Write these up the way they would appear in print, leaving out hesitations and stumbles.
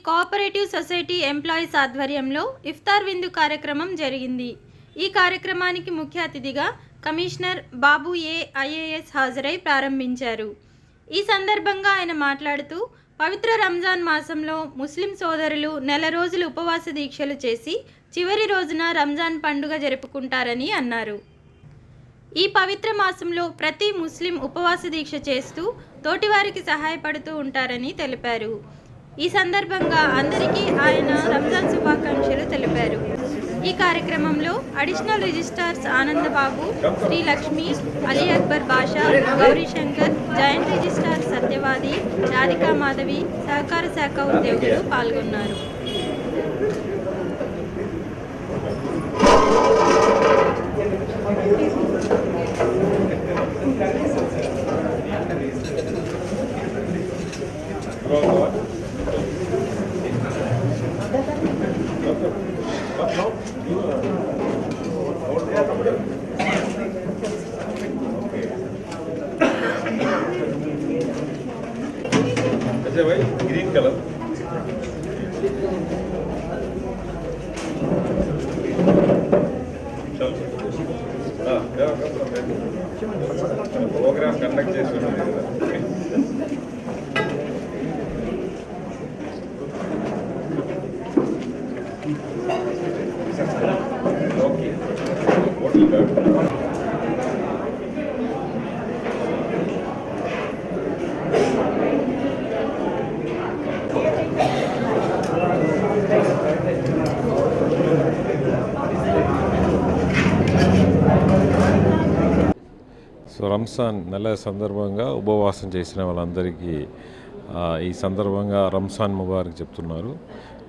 Cooperative society employees ఆధ్వర్యంలో ఇఫ్తార్ విందు కార్యక్రమం జరిగింది. ఈ కార్యక్రమానికి ముఖ్య అతిథిగా కమిషనర్ బాబు ఐఏఎస్ హాజరై ప్రారంభించారు. ఈ సందర్భంగా ఆయన మాట్లాడుతూ పవిత్ర రంజాన్ మాసంలో ముస్లిం సోదరులు నెల రోజులు ఉపవాస దీక్షలు చేసి చివరి రోజున రంజాన్ పండుగ జరుపుకుంటారని అన్నారు. ఈ పవిత్ర మాసంలో ప్రతి ముస్లిం ఉపవాస దీక్ష చేస్తూ తోటివారికి సహాయపడుతూ ఉంటారని తెలిపారు. ఈ సందర్భంగా అందరికీ ఆయన రంజాన్ శుభాకాంక్షలు తెలిపారు. ఈ కార్యక్రమంలో additional registrars Anandababu, Srilakshmi, Ali Akbar Basha, Gaurishankar, joint registrar Satyavadi, Radhika Madhavi, సహకార శాఖ ఉద్యోగులు పాల్గొన్నారు. अच्छा भाई green colour programme conduct so Ramzan నెల సందర్భంగా ఉపవాసం చేసిన వాళ్ళందరికీ ఈ సందర్భంగా రంజాన్ ముబారక్ చెప్తున్నారు.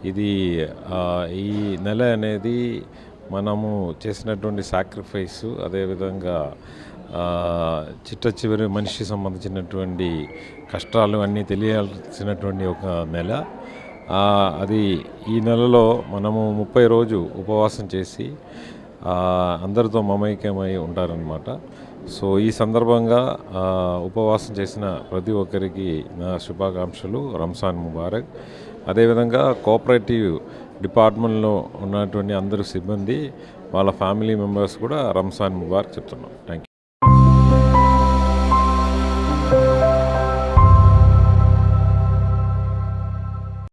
ఇది ఈ నెల అనేది మనము చేసినటువంటి సాక్రిఫైస్, అదేవిధంగా చిట్ట చివరి మనిషి సంబంధించినటువంటి కష్టాలు అన్నీ తెలియాల్సినటువంటి ఒక నెల. అది ఈ నెలలో మనము 30 రోజు ఉపవాసం చేసి అందరితో మమైక్యమై ఉంటారనమాట. సో ఈ సందర్భంగా ఉపవాసం చేసిన ప్రతి ఒక్కరికి నా శుభాకాంక్షలు, రంజాన్ ముబారక్. అదేవిధంగా కోఆపరేటివ్ డిపార్ట్మెంట్లో ఉన్నటువంటి అందరూ సిబ్బంది, వాళ్ళ ఫ్యామిలీ మెంబర్స్ కూడా రంజాన్ ముబారక్ చెప్తున్నాం. Thank you.